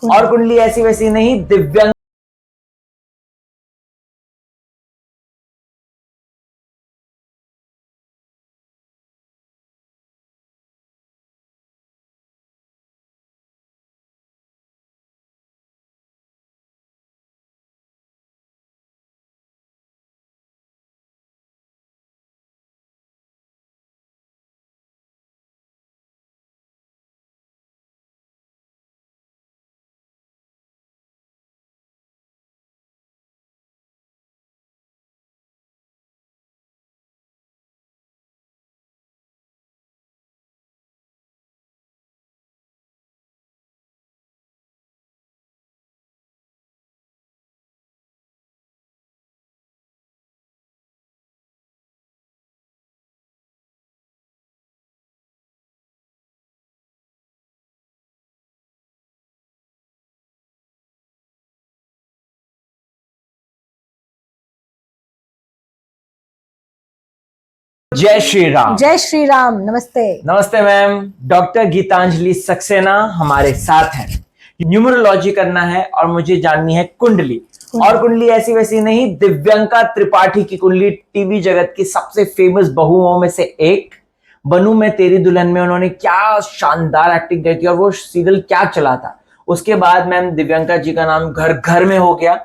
और कुंडली ऐसी वैसी नहीं, दिव्यांग जय श्री राम। जय श्री राम। नमस्ते। नमस्ते मैम। डॉक्टर गीतांजलि सक्सेना हमारे साथ हैं। न्यूमरोलॉजी करना है और मुझे जाननी है कुंडली। और कुंडली ऐसी वैसी नहीं, दिव्यांका त्रिपाठी की कुंडली टीवी जगत की सबसे फेमस बहुओं में से एक। बनू मैं तेरी दुल्हन में उन्होंने क्या शानदार एक्टिंग की और वो सीरियल क्या चला था। उसके बाद मैम दिव्यांका जी का नाम घर घर में हो गया।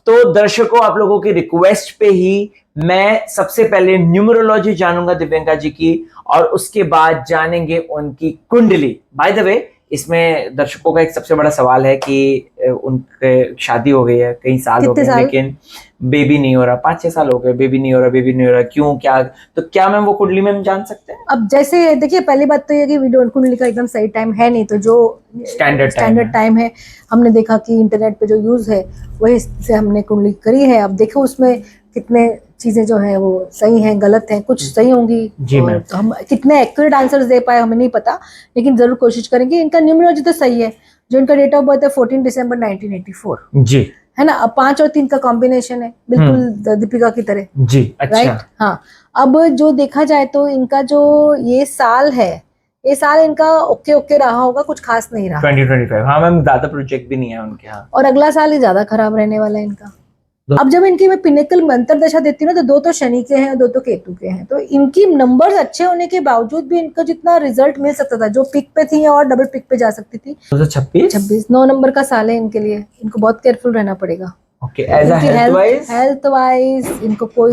तो दर्शकों, आप लोगों की रिक्वेस्ट पे ही मैं सबसे पहले न्यूमरोलॉजी जानूंगा दिव्यांका जी की और उसके बाद जानेंगे उनकी कुंडली। बाय द वे, इसमें दर्शकों का एक सबसे बड़ा सवाल है कि उनके शादी हो गई है, कई साल हो गए लेकिन बेबी नहीं हो रहा। 5-6 साल हो गए, बेबी नहीं हो रहा, क्यों, क्या? तो क्या मैम वो कुंडली में हम जान सकते हैं? अब जैसे देखिए, पहली बात तो ये कि वीडियो कुंडली का एकदम सही टाइम है नहीं, तो जो स्टैंडर्ड टाइम है हमने देखा कि इंटरनेट पे जो यूज है वही से हमने कुंडली करी है। अब देखो उसमें कितने चीजें जो है वो सही हैं, गलत हैं, कुछ सही होंगी जी मैम। तो हम कितने एक्यूरेट आंसर्स दे पाए हमें नहीं पता, लेकिन जरूर कोशिश करेंगे। इनका न्यूमरोलॉजी तो सही है। जो इनका डेट ऑफ बर्थ है 14 दिसंबर 1984 जी, है ना। अब 5 और 3 का कॉम्बिनेशन है, बिल्कुल दीपिका की तरह जी। अच्छा। राइट। हाँ, अब जो देखा जाए तो इनका जो ये साल है, ये साल इनका ओके ओके रहा होगा, कुछ खास नहीं रहा। 2025। हाँ मैम, ज्यादा प्रोजेक्ट भी नहीं है उनके। हाँ, और अगला साल ही ज्यादा खराब रहने वाला है इनका। अब जब इनकी मैं पिनेकल मंत्र दशा देती हूँ ना, तो 2 तो शनि के हैं और 2 तो केतु के हैं। तो इनकी नंबर्स अच्छे होने के बावजूद भी इनको जितना रिजल्ट मिल सकता था, जो पिक पे थी और डबल पिक पे जा सकती थी। 2026 9 नंबर का साल है इनके लिए। इनको बहुत केयरफुल रहना पड़ेगा। Okay. As a health wise इनको कोई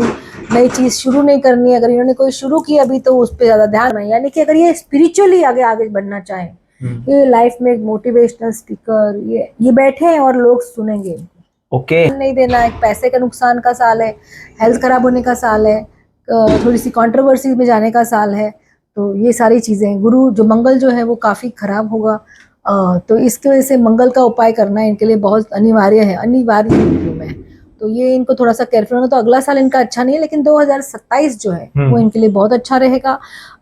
नई चीज शुरू नहीं करनी है। अगर इन्होंने कोई शुरू की अभी तो उस पर ज्यादा ध्यान नहीं, यानी कि अगर ये स्पिरिचुअली आगे आगे बढ़ना चाहे, ये लाइफ में एक मोटिवेशनल स्पीकर ये बैठे हैं और लोग सुनेंगे। ओके। नहीं देना, एक पैसे का नुकसान का साल है, हेल्थ खराब होने का साल है, थोड़ी सी कंट्रोवर्सी में जाने का साल है। तो ये सारी चीजें, गुरु जो मंगल जो है वो काफी खराब होगा। तो इसकी वजह से मंगल का उपाय करना इनके लिए बहुत अनिवार्य है, अनिवार्य है। तो ये इनको थोड़ा सा केयरफुल होना। तो अगला साल इनका अच्छा नहीं है, लेकिन 2027 जो है वो इनके लिए बहुत अच्छा रहेगा।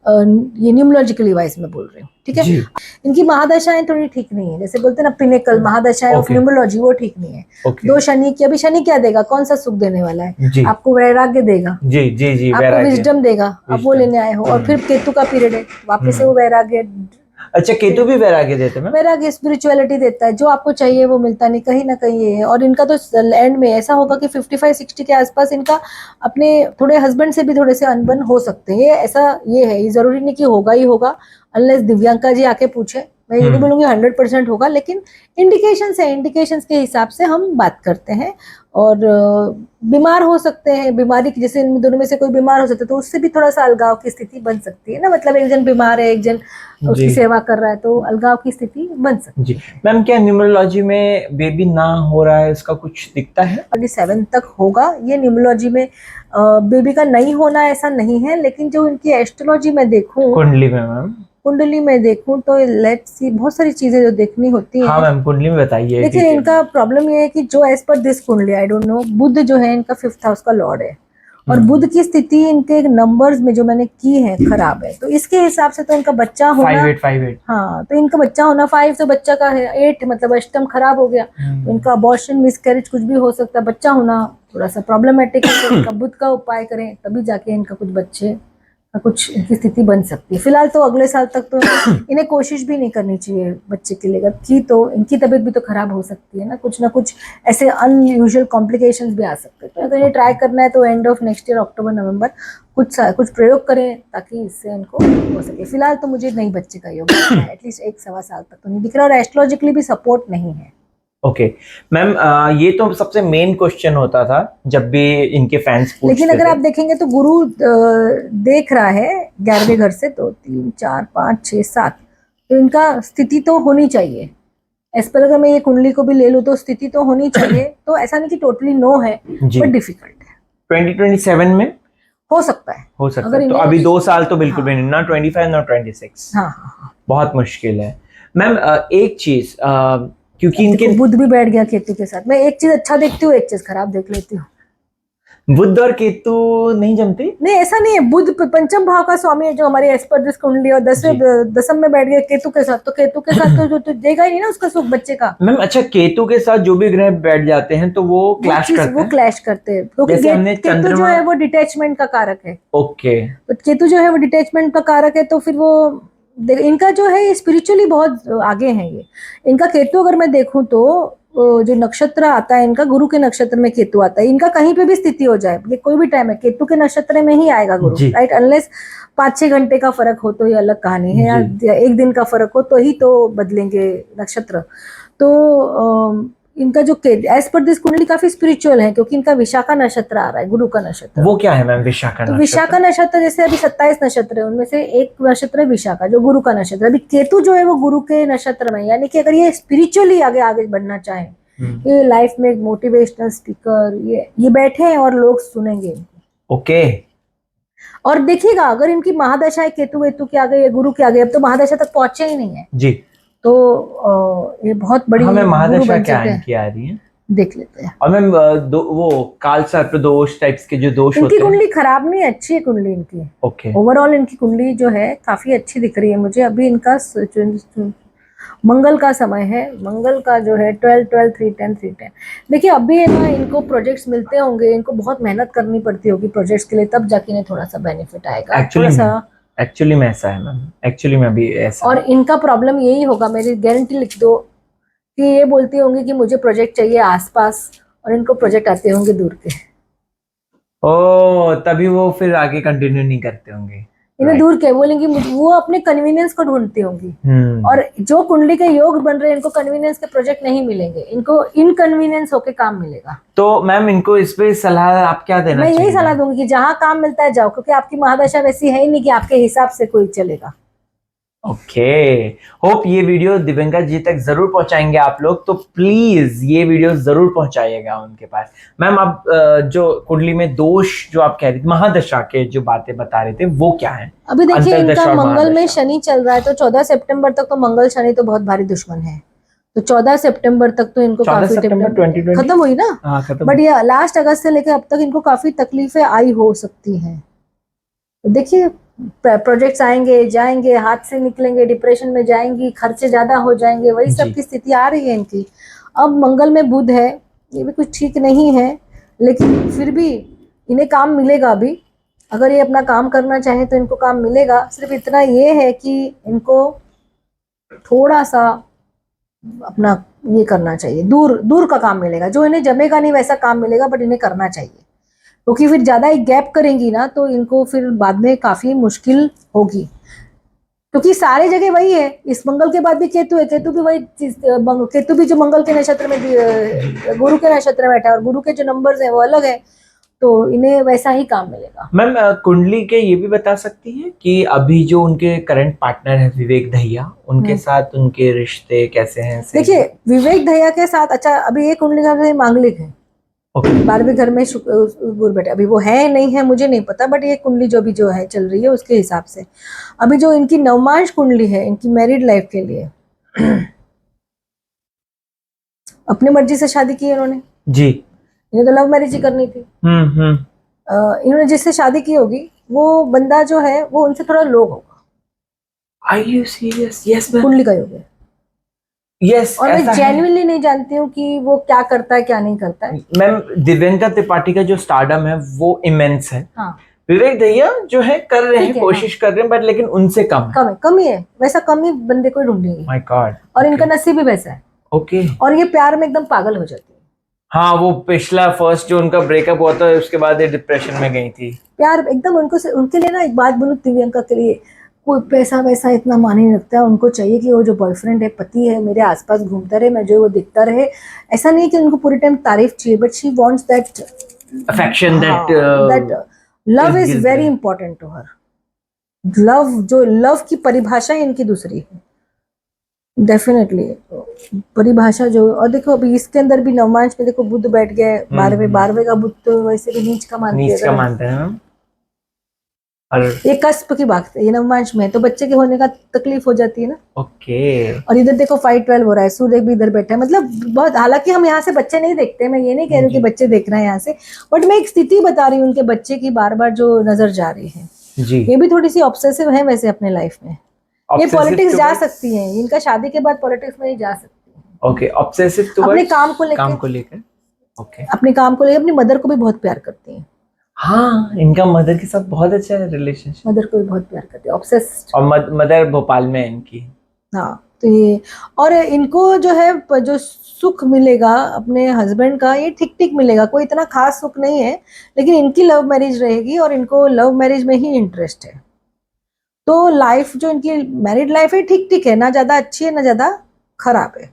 ये न्यूमरोलॉजिकली वाइज में बोल रही हूँ, ठीक है। इनकी महादशाएं थोड़ी ठीक नहीं है, जैसे बोलते हैं ना पिनेकल महादशाएं ऑफ न्यूमरोलॉजी, वो ठीक नहीं है। 2 शनि की, अभी शनि क्या देगा, कौन सा सुख देने वाला है? आपको वैराग्य देगा, जी जी जी, आपको विजडम देगा, अब वो लेने आए हो। और फिर केतु का पीरियड है, वापस से वो वैराग्य। अच्छा, केतु भी वैराग्य देते हैं? वैराग्य स्पिरिचुअलिटी देता है, जो आपको चाहिए वो मिलता नहीं, कहीं ना कहीं ये है। और इनका तो एंड में ऐसा होगा कि 55-60 के आसपास इनका अपने थोड़े हस्बैंड से भी थोड़े से अनबन हो सकते हैं। ये ऐसा ये है, ये जरूरी नहीं कि होगा ही होगा, अनलेस दिव्यांका जी आके पूछे। मैं ये नहीं बोलूंगी 100% होगा, लेकिन इंडिकेशंस है, इंडिकेशंस के हिसाब से हम बात करते हैं। और बीमार हो सकते हैं, बीमारी की जैसे इन दोनों में से कोई बीमार हो सकता है तो उससे भी थोड़ा सा अलगाव की स्थिति बन सकती है ना। मतलब एक जन बीमार है, एक जन उसकी सेवा कर रहा है, तो अलगाव की स्थिति बन सकती है। जी मैम, क्या न्यूमरोलॉजी में बेबी ना हो रहा है इसका कुछ दिखता है? 27 तक होगा ये न्यूमरोलॉजी में। बेबी का नहीं होना ऐसा नहीं है, लेकिन जो इनकी एस्ट्रोलॉजी में देखूं, कुंडली में मैम, कुंडली में देखूं तो लेट्स सी, बहुत सारी चीजें जो देखनी होती है। हाँ मैम, कुंडली में बताइए। देखिए, इनका प्रॉब्लम ये है कि जो एज पर दिस कुंडली, आई डोंट नो, बुध जो है इनका 5th हाउस का लॉर्ड है, और बुध की स्थिति इनके नंबर्स में जो मैंने की है खराब है। तो इसके हिसाब से तो इनका बच्चा होना 5858, हाँ, तो इनका बच्चा होना 5 तो बच्चा का है 8, मतलब अष्टम खराब हो गया। तो इनका अबॉर्शन, मिसकैरेज कुछ भी हो सकता है। बच्चा होना थोड़ा सा प्रॉब्लमेटिक है, तो इनका बुध का उपाय करें तभी जाके इनका कुछ बच्चे कुछ इनकी स्थिति बन सकती है। फिलहाल तो अगले साल तक तो इन्हें कोशिश भी नहीं करनी चाहिए बच्चे के लिए, अगर की तो इनकी तबीयत भी तो खराब हो सकती है ना, कुछ ना कुछ ऐसे अनयूजुअल कॉम्प्लिकेशंस भी आ सकते हैं। तो अगर इन्हें ट्राई करना है तो एंड ऑफ नेक्स्ट ईयर अक्टूबर नवंबर कुछ प्रयोग करें ताकि इससे इनको हो सके। फिलहाल तो मुझे नहीं बच्चे का योग एटलीस्ट 1-1.25 साल तक तो नहीं दिख रहा, और एस्ट्रोलॉजिकली भी सपोर्ट नहीं है। ओके मैम, ये तो सबसे मेन क्वेश्चन होता था जब भी इनके फैंस पूछते लेकिन अगर थे। आप देखेंगे तो गुरु देख रहा है 11वें घर से, तो 3, 4, 5, 6, 7, तो इनका स्थिति तो होनी चाहिए। एज पर अगर मैं ये कुंडली को भी ले लूँ तो स्थिति तो होनी चाहिए। तो ऐसा नहीं कि टोटली नो है, जी। बट डिफिकल्ट है। 2027 में हो सकता है, हो सकता अगर है, तो इन्हें अभी 2 साल तो बिल्कुल हाँ। भी नहीं, ना 25 ना 26। हाँ हाँ हाँ। बहुत मुश्किल है मैम। एक चीज, क्योंकि देखो, इनके बुध भी बैठ गया केतु के साथ। मैं एक चीज अच्छा देखती हूँ, एक चीज खराब देख लेती हूँ। बुध और केतु नहीं जमते। नहीं, ऐसा नहीं है। बुध पंचम भाव का स्वामी है जो हमारी एस्पर्डिस कुंडली, और दसम में बैठ गया केतु के साथ, तो केतु के साथ तो जो देगा ही नहीं ना उसका सुख बच्चे का। मैम अच्छा, केतु के साथ जो भी ग्रह बैठ जाते हैं तो वो क्लैश करते हैं। वो क्लैश करते हैं, क्योंकि जैसे हमने केतु जो चंद्रमा, है वो डिटैचमेंट का कारक है। ओके, तो केतु जो है वो डिटैचमेंट का कारक है, तो फिर वो इनका जो है ये स्पिरिचुअली बहुत आगे है। ये इनका केतु अगर मैं देखूं तो जो नक्षत्र आता है इनका, गुरु के नक्षत्र में केतु आता है। इनका कहीं पे भी स्थिति हो जाए, ये कोई भी टाइम है, केतु के नक्षत्र में ही आएगा गुरु, जी। राइट। अनलेस 5-6 घंटे का फर्क हो तो ये अलग कहानी है, जी। या एक दिन का फर्क हो तो ही तो बदलेंगे नक्षत्र। तो इनका जो एज पर दिस कुंडली काफी स्पिरिचुअल है, क्योंकि इनका विशाखा नक्षत्र आ रहा है, गुरु का नक्षत्र। वो क्या है मैम विशाखा तो नक्षत्र? विशाखा नक्षत्र जैसे अभी 27 नक्षत्र है, उनमें से एक नक्षत्र है विशाखा जो गुरु का नक्षत्र। अभी केतु जो है वो गुरु के नक्षत्र में, यानी कि अगर ये स्पिरिचुअली आगे आगे बढ़ना चाहे, ये लाइफ में एक मोटिवेशनल स्पीकर ये बैठे हैं और लोग सुनेंगे। ओके। और देखिएगा, अगर इनकी महादशा है केतु वेतु के आगे या गुरु के आगे, अब तो महादशा तक पहुंचे ही नहीं है जी, तो ये बहुत बड़ी हमें गुरु महादशा बन क्या सकते हैं। इनकी आ रही है, देख लेते हैं। और मैम वो काल सर्प दोष टाइप्स के जो दोष इनकी होते हैं। कुंडली खराब नहीं है, अच्छी है कुंडली इनकी। ओके। ओवरऑल इनकी कुंडली जो है काफी अच्छी दिख रही है मुझे। अभी इनका मंगल का समय है, मंगल का जो है 12, 12, 3, 10, 3, 10। देखिए अभी है ना, इनको प्रोजेक्ट्स मिलते होंगे, इनको बहुत मेहनत करनी पड़ती होगी प्रोजेक्ट्स के लिए, तब जाके इन्हें थोड़ा सा बेनिफिट आएगा। एक्चुअली में ऐसा है मैम, एक्चुअली में भी ऐसा। और इनका प्रॉब्लम यही होगा, मेरी गारंटी लिख दो, कि ये बोलती होंगी कि मुझे प्रोजेक्ट चाहिए आसपास, और इनको प्रोजेक्ट आते होंगे दूर के। ओ, तभी वो फिर आगे कंटिन्यू नहीं करते होंगे। इन्हें दूर के बोलेंगी, वो अपने कन्वीनियंस को ढूंढती होंगी। और जो कुंडली के योग बन रहे हैं, इनको कन्वीनियंस के प्रोजेक्ट नहीं मिलेंगे, इनको इनकन्वीनियंस होके काम मिलेगा। तो मैम इनको इस पे सलाह आप क्या देना मैं चाहिए? यही सलाह दूंगी कि जहां काम मिलता है जाओ, क्योंकि आपकी महादशा वैसी है ही नहीं कि आपके हिसाब से कोई चलेगा। ओके, होप ये वीडियो दिव्यंका जी तक जरूर पहुंचाएंगे आप लोग, तो प्लीज ये वीडियो जरूर पहुंचाइएगा उनके पास। मैम आप जो कुंडली में दोष जो आप कह रही थी, महादशा के जो बातें बता रहे थे, वो क्या है? अभी देखिए अंतर्दशा इनका और मंगल में महादशा। शनि चल रहा है, तो 14 सितंबर तक तो मंगल शनि तो बहुत भारी दुश्मन है। तो 14 सितंबर तक तो इनको 14 काफी सितंबर 2020 खत्म हुई ना। हाँ, खत्म। बट ये लास्ट अगस्त से लेकर अब तक इनको काफी तकलीफें आई हो सकती हैं। तो देखिए प्रोजेक्ट्स आएंगे जाएंगे, हाथ से निकलेंगे, डिप्रेशन में जाएंगी, खर्चे ज्यादा हो जाएंगे, वही सब की स्थिति आ रही है इनकी। अब मंगल में बुध है, ये भी कुछ ठीक नहीं है, लेकिन फिर भी इन्हें काम मिलेगा। अभी अगर ये अपना काम करना चाहे तो इनको काम मिलेगा। सिर्फ इतना ये है कि इनको थोड़ा सा अपना ये करना चाहिए, दूर दूर का काम मिलेगा, जो इन्हें जमेगा नहीं वैसा काम मिलेगा, बट इन्हें करना चाहिए। क्योंकि फिर ज्यादा एक गैप करेंगी ना तो इनको फिर बाद में काफी मुश्किल होगी, क्योंकि सारे जगह वही है। इस मंगल के बाद भी केतु है, केतु भी वही चीज, केतु भी जो मंगल के नक्षत्र में गुरु के नक्षत्र में बैठा है, और गुरु के जो नंबर्स हैं वो अलग है, तो इन्हें वैसा ही काम मिलेगा। मैम कुंडली के ये भी बता सकती हैं कि अभी जो उनके करंट पार्टनर है विवेक दहिया, उनके साथ उनके रिश्ते कैसे हैं? देखिए विवेक दहिया के साथ, अच्छा अभी एक कुंडली का मांगलिक है, 12वें घर में गुरु बैठे। अभी वो है नहीं है मुझे नहीं पता, बट ये कुंडली जो भी जो है चल रही है उसके हिसाब से अभी जो इनकी नवमांश कुंडली है इनकी मैरिड लाइफ के लिए, अपनी मर्जी से शादी की इन्होंने जी, इन्हें तो लव मैरिज ही करनी थी। इन्होंने जिससे शादी की होगी वो बंदा जो है वो उनसे थोड़ा लो होगा। Are you serious? Yes, कुंडली का योग है। Yes, और मैं जेन्युइनली नहीं जानती हूँ कि वो क्या करता है क्या नहीं करता है। मैम दिव्यंका त्रिपाठी का जो स्टारडम है वो इमेंस है। हाँ। विवेक दहिया जो है कर रहे ठीक हैं, है, कोशिश कर रहे हैं, बट लेकिन उनसे कम है। कम है, वैसा कम ही बंदे को ढूंढेंगे। My God. और इनका नसीब भी वैसा है। ओके। और ये प्यार में एकदम पागल हो जाती है। हाँ, वो पिछला फर्स्ट जो उनका ब्रेकअप हुआ था उसके बाद ये डिप्रेशन में गई थी। प्यार एकदम उनके लिए ना, एक बात बोलूं दिव्यांका के लिए, कोई पैसा वैसा इतना मायने नहीं रखता है। उनको चाहिए कि वो जो बॉयफ्रेंड है, पति है, मेरे आसपास घूमता रहे, मैं जो वो दिखता रहे। ऐसा नहीं कि उनको पूरी टाइम तारीफ चाहिए, but she wants that affection, that love is gives very them. Important to her. Love, जो लव की परिभाषा ही इनकी दूसरी है, डेफिनेटली परिभाषा जो। और देखो अभी इसके अंदर भी नवमांश में देखो बुध बैठ गया है 12वें का बुध, तो वैसे भी नीच का मानते नीच का मानते हैं हम। और ये कस्प की बात है, ये नवमांश में, तो बच्चे के होने का तकलीफ हो जाती है ना। ओके। और इधर देखो 5-12 हो रहा है, सूर्य भी इधर बैठा है, मतलब बहुत। हालांकि हम यहाँ से बच्चे नहीं देखते, मैं ये नहीं कह रही हूँ कि बच्चे देख रहे हैं यहाँ से, बट मैं एक स्थिति बता रही हूँ उनके बच्चे की बार बार जो नजर जा रही है जी। ये भी थोड़ी सी ऑब्सेसिव है वैसे अपने लाइफ में। ये पॉलिटिक्स जा सकती है, इनका शादी के बाद पॉलिटिक्स में ही जा सकती है। ओके, ऑब्सेसिव टुवर्ड्स अपने काम को लेकर ओके, अपने काम को लेकर, अपनी मदर को भी बहुत प्यार करती है। हाँ, इनका मदर के साथ बहुत अच्छा है रिलेशनशिप। मदर को भी बहुत प्यार करती है, ऑब्सेस्ड। और मदर भोपाल में है इनकी। हाँ, तो ये, और इनको जो है जो सुख मिलेगा अपने हस्बैंड का, ये ठीक ठीक मिलेगा, कोई इतना खास सुख नहीं है। लेकिन इनकी लव मैरिज रहेगी और इनको लव मैरिज में ही इंटरेस्ट है। तो लाइफ जो इनकी मैरिड लाइफ है ठीक ठीक है, ना ज्यादा अच्छी है ना ज्यादा खराब है।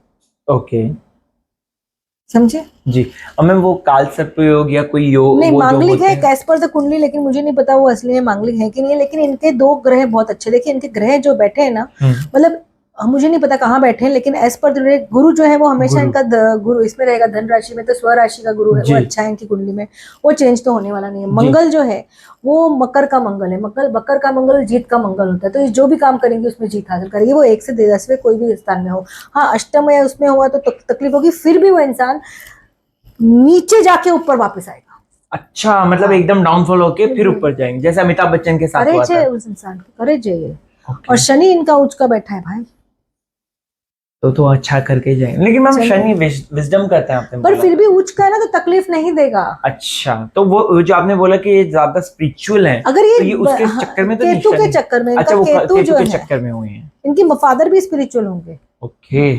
ओके, समझे जी। और मैम वो काल सर्पयोग या कोई योग, नहीं, वो जो मांगलिक होते है हैं। कैस्पर द कुंडली, लेकिन मुझे नहीं पता वो असली में मांगलिक है कि नहीं है। लेकिन इनके 2 ग्रह बहुत अच्छे, देखिए इनके ग्रह जो बैठे हैं ना, मतलब मुझे नहीं पता कहाँ बैठे हैं, लेकिन एज पर गुरु जो है वो हमेशा इनका गुरु इसमें रहेगा, धन राशि में, तो स्व राशि का गुरु है वो अच्छा है इनकी कुंडली में, वो चेंज तो होने वाला नहीं है। मंगल जो है वो मकर का मंगल है, मकर का मंगल जीत का मंगल होता है, तो जो भी काम करेंगे उसमें जीत हासिल करेगी, वो 1 से 10वें कोई भी स्थान में हो। हाँ, अष्टम या उसमें हुआ तो तकलीफ होगी, फिर भी वो इंसान नीचे जाके ऊपर वापस आएगा। अच्छा, मतलब एकदम डाउनफॉल होके फिर ऊपर जाएंगे, जैसे अमिताभ बच्चन के साथ हुआ था। उस इंसान की करेज है ये। और शनि इनका उच्च का बैठा है भाई, तो अच्छा करके जाएंगे। लेकिन मैम शनि विजडम करते हैं आपने, पर फिर भी उच्च का है ना, तो तकलीफ नहीं देगा। अच्छा, तो वो जो आपने बोला कि ये ज्यादा स्पिरिचुअल है, अगर ये, तो ये उसके चक्कर में तो नहीं, केतु के चक्कर में, अच्छा, वो केतु जो के है चक्कर में हुए हैं। इनके फादर भी स्पिरिचुअल होंगे। ओके,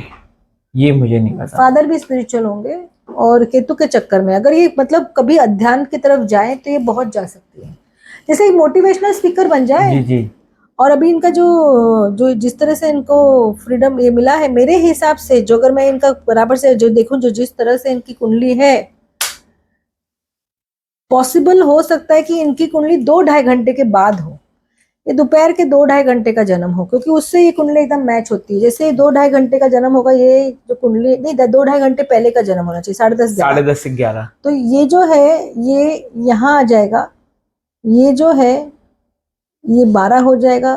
ये मुझे नहीं पता। फादर भी स्पिरिचुअल होंगे, और केतु के चक्कर में अगर ये मतलब कभी अध्यात्म की तरफ जाए तो ये बहुत जा सकती है, जैसे एक मोटिवेशनल स्पीकर बन जाए। जी जी। और अभी इनका जो जिस तरह से इनको फ्रीडम ये मिला है, मेरे हिसाब से, जो अगर मैं इनका बराबर से जो देखूं, जो जिस तरह से इनकी कुंडली है, पॉसिबल हो सकता है कि इनकी कुंडली 2-2.5 घंटे के बाद हो, ये दोपहर के 2-2.5 घंटे का जन्म हो, क्योंकि उससे ये कुंडली एकदम मैच होती है। जैसे 2-2.5 घंटे का जन्म होगा, ये जो कुंडली नहीं, 2-2.5 घंटे पहले का जन्म होना चाहिए, 10:30 से 11। तो ये जो है ये यहाँ आ जाएगा, ये जो है ये 12 हो जाएगा,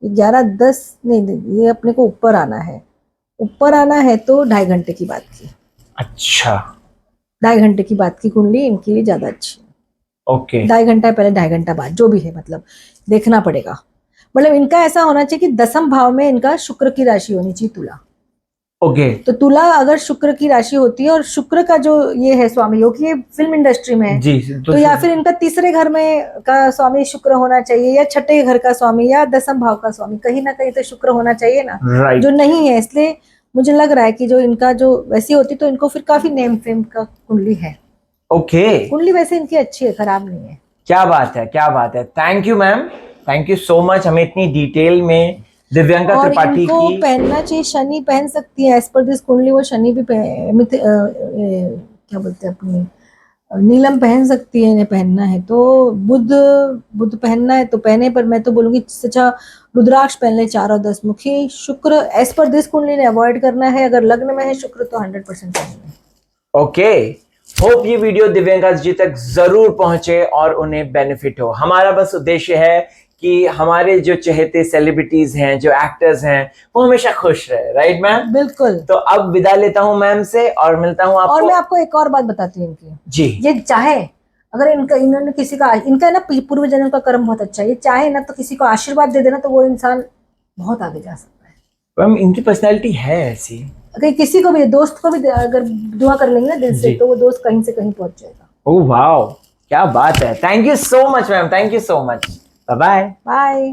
11-10 नहीं, ये अपने को ऊपर आना है, ऊपर आना है तो 2.5 घंटे की बात की। अच्छा, 2.5 घंटे की बात की कुंडली इनके लिए ज्यादा अच्छी है। ओके, 2.5 घंटा पहले 2.5 घंटा बाद, जो भी है, मतलब देखना पड़ेगा। मतलब इनका ऐसा होना चाहिए कि 10वें भाव में इनका शुक्र की राशि होनी चाहिए, तुला। ओके, तो तुला अगर शुक्र की राशि होती है, और शुक्र का जो ये है स्वामी, क्योंकि ये फिल्म इंडस्ट्री में है, जी, तो या फिर इनका 3रे घर में का स्वामी शुक्र होना चाहिए, या 6ठे घर का स्वामी, या 10वें भाव का स्वामी, कहीं ना कहीं तो शुक्र होना चाहिए ना, राइट। जो नहीं है। इसलिए मुझे लग रहा है कि जो इनका जो वैसी होती तो इनको फिर काफी नेम फेम का कुंडली है। ओके, कुंडली वैसे इनकी अच्छी है, खराब नहीं है। क्या बात है, क्या बात है। Thank you ma'am, thank you so much, हमें इतनी डिटेल में दिव्यांका और त्रिपाठी इनको की। पहनना चाहिए, शनि पहन सकती है एज पर दिस कुंडली, वो शनि भी क्या बोलते हैं अपनी नीलम पहन सकती है, इन्हें पहनना है तो। बुध पहनना है तो पहने, पर मैं तो बोलूंगी अच्छा रुद्राक्ष पहन ले, 4 और 10 मुखी। शुक्र एज पर दिस कुंडली ने अवॉइड करना है, अगर लग्न में है शुक्र तो 100% पहनना। ओके, होप ये वीडियो दिव्यांका जी तक जरूर पहुंचे और उन्हें बेनिफिट हो। हमारा बस उद्देश्य है कि हमारे जो चहेते सेलिब्रिटीज हैं, जो एक्टर्स हैं, वो हमेशा खुश रहे। Right ma'am? बिल्कुल। तो अब विदा लेता हूं मैम से और मिलता हूं आपको। और मैं आपको एक और बात बताती हूँ इनकी जी। ये चाहे अगर इन्होंने किसी का, इनका ना पूर्व जन्म का कर्म बहुत अच्छा है, ये चाहे ना तो किसी को आशीर्वाद दे देना, तो वो इंसान बहुत आगे जा सकता है। मैम इनकी पर्सनैलिटी है ऐसी, अगर किसी को भी, दोस्त को भी अगर दुआ कर लेंगे ना दिल से, तो वो दोस्त कहीं से कहीं पहुंच जाएगा। ओह वाओ, क्या बात है, thank you so much ma'am, thank you so much, bye bye. Bye.